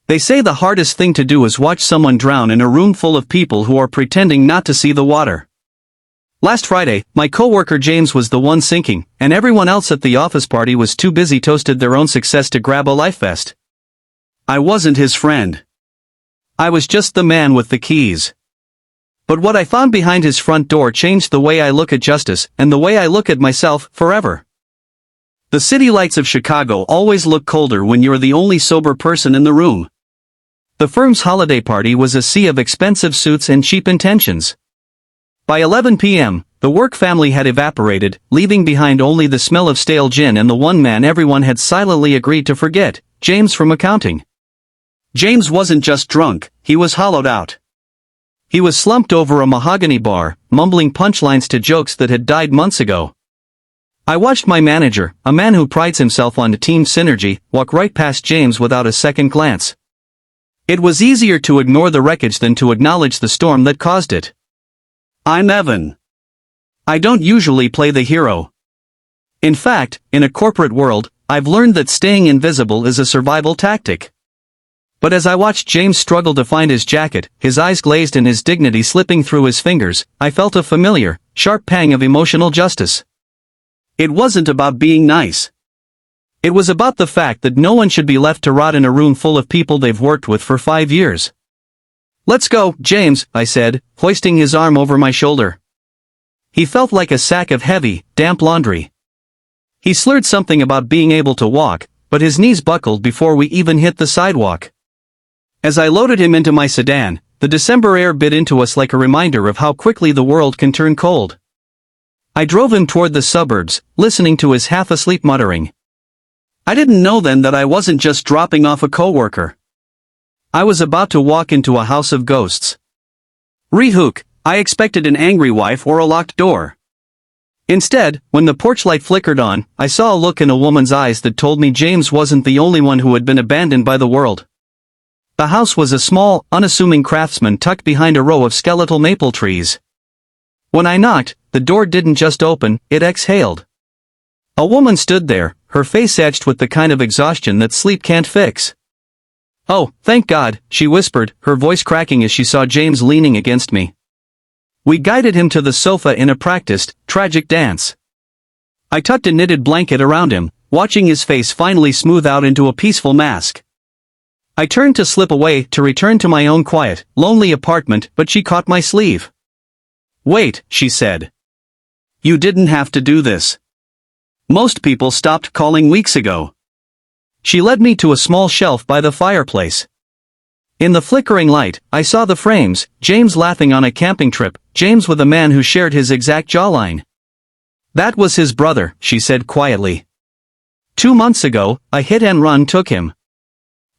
They say the hardest thing to do is watch someone drown in a room full of people who are pretending not to see the water. Last Friday, my coworker James was the one sinking, and everyone else at the office party was too busy toasted their own success to grab a life vest. I wasn't his friend. I was just the man with the keys. But what I found behind his front door changed the way I look at justice, and the way I look at myself, forever. The city lights of Chicago always look colder when you're the only sober person in the room. The firm's holiday party was a sea of expensive suits and cheap intentions. By 11 p.m., the work family had evaporated, leaving behind only the smell of stale gin and the one man everyone had silently agreed to forget, James from accounting. James wasn't just drunk, he was hollowed out. He was slumped over a mahogany bar, mumbling punchlines to jokes that had died months ago. I watched my manager, a man who prides himself on team synergy, walk right past James without a second glance. It was easier to ignore the wreckage than to acknowledge the storm that caused it. I'm Evan. I don't usually play the hero. In fact, in a corporate world, I've learned that staying invisible is a survival tactic. But as I watched James struggle to find his jacket, his eyes glazed and his dignity slipping through his fingers, I felt a familiar, sharp pang of emotional justice. It wasn't about being nice. It was about the fact that no one should be left to rot in a room full of people they've worked with for 5 years. Let's go, James, I said, hoisting his arm over my shoulder. He felt like a sack of heavy, damp laundry. He slurred something about being able to walk, but his knees buckled before we even hit the sidewalk. As I loaded him into my sedan, the December air bit into us like a reminder of how quickly the world can turn cold. I drove him toward the suburbs, listening to his half-asleep muttering. I didn't know then that I wasn't just dropping off a coworker. I was about to walk into a house of ghosts. Rehook, I expected an angry wife or a locked door. Instead, when the porch light flickered on, I saw a look in a woman's eyes that told me James wasn't the only one who had been abandoned by the world. The house was a small, unassuming craftsman tucked behind a row of skeletal maple trees. When I knocked, the door didn't just open, it exhaled. A woman stood there, her face etched with the kind of exhaustion that sleep can't fix. Oh, thank God, she whispered, her voice cracking as she saw James leaning against me. We guided him to the sofa in a practiced, tragic dance. I tucked a knitted blanket around him, watching his face finally smooth out into a peaceful mask. I turned to slip away to return to my own quiet, lonely apartment, but she caught my sleeve. Wait, she said. You didn't have to do this. Most people stopped calling weeks ago. She led me to a small shelf by the fireplace. In the flickering light, I saw the frames, James laughing on a camping trip, James with a man who shared his exact jawline. That was his brother, she said quietly. 2 months ago, a hit-and-run took him.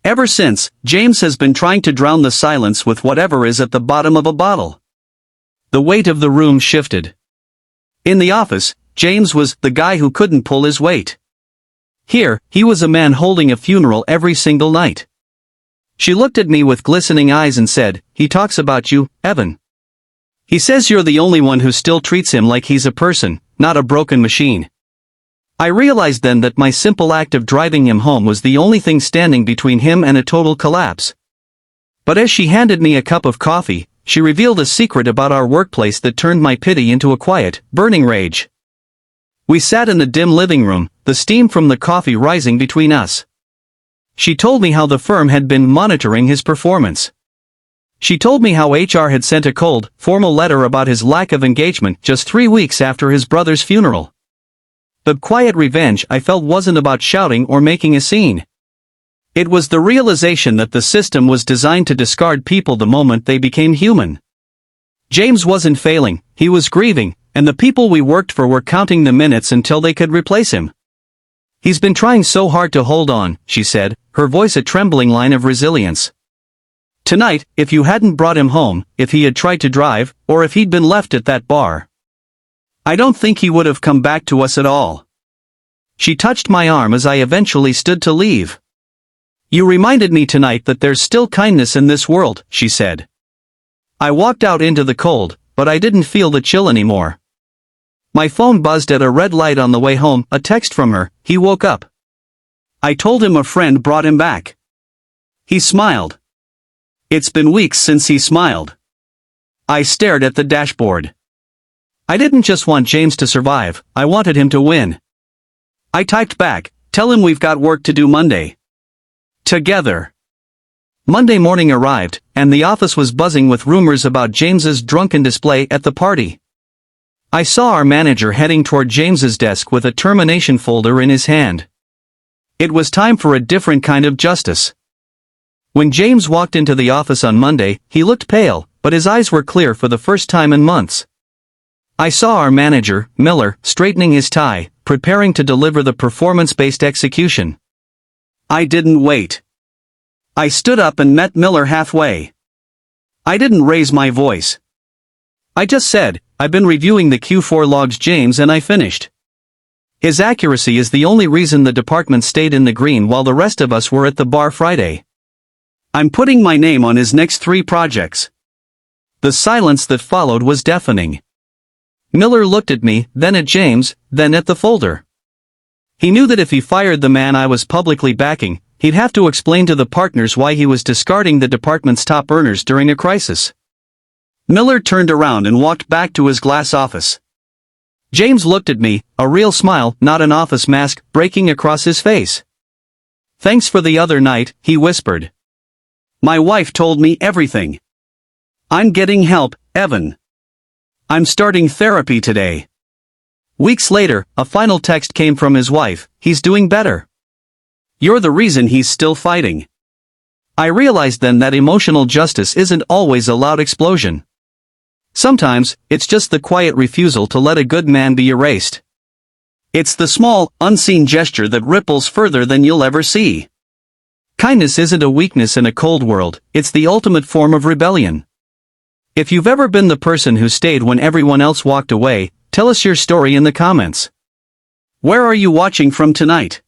Ever since, James has been trying to drown the silence with whatever is at the bottom of a bottle. The weight of the room shifted. In the office, James was the guy who couldn't pull his weight. Here, he was a man holding a funeral every single night. She looked at me with glistening eyes and said, "He talks about you, Evan. He says you're the only one who still treats him like he's a person, not a broken machine." I realized then that my simple act of driving him home was the only thing standing between him and a total collapse. But as she handed me a cup of coffee, she revealed a secret about our workplace that turned my pity into a quiet, burning rage. We sat in the dim living room, the steam from the coffee rising between us. She told me how the firm had been monitoring his performance. She told me how HR had sent a cold, formal letter about his lack of engagement just 3 weeks after his brother's funeral. The quiet revenge I felt wasn't about shouting or making a scene. It was the realization that the system was designed to discard people the moment they became human. James wasn't failing, he was grieving, and the people we worked for were counting the minutes until they could replace him. He's been trying so hard to hold on, she said, her voice a trembling line of resilience. Tonight, if you hadn't brought him home, if he had tried to drive, or if he'd been left at that bar, I don't think he would have come back to us at all. She touched my arm as I eventually stood to leave. You reminded me tonight that there's still kindness in this world, she said. I walked out into the cold, but I didn't feel the chill anymore. My phone buzzed at a red light on the way home, a text from her, he woke up. I told him a friend brought him back. He smiled. It's been weeks since he smiled. I stared at the dashboard. I didn't just want James to survive, I wanted him to win. I typed back, "Tell him we've got work to do Monday." Together. Monday morning arrived, and the office was buzzing with rumors about James's drunken display at the party. I saw our manager heading toward James's desk with a termination folder in his hand. It was time for a different kind of justice. When James walked into the office on Monday, he looked pale, but his eyes were clear for the first time in months. I saw our manager, Miller, straightening his tie, preparing to deliver the performance-based execution. I didn't wait. I stood up and met Miller halfway. I didn't raise my voice. I just said, "I've been reviewing the Q4 logs, James, and I finished." His accuracy is the only reason the department stayed in the green while the rest of us were at the bar Friday. I'm putting my name on his next 3 projects. The silence that followed was deafening. Miller looked at me, then at James, then at the folder. He knew that if he fired the man I was publicly backing, he'd have to explain to the partners why he was discarding the department's top earners during a crisis. Miller turned around and walked back to his glass office. James looked at me, a real smile, not an office mask, breaking across his face. "Thanks for the other night," he whispered. "My wife told me everything. I'm getting help, Evan. I'm starting therapy today." Weeks later, a final text came from his wife, "He's doing better. You're the reason he's still fighting." I realized then that emotional justice isn't always a loud explosion. Sometimes, it's just the quiet refusal to let a good man be erased. It's the small, unseen gesture that ripples further than you'll ever see. Kindness isn't a weakness in a cold world, it's the ultimate form of rebellion. If you've ever been the person who stayed when everyone else walked away, tell us your story in the comments. Where are you watching from tonight?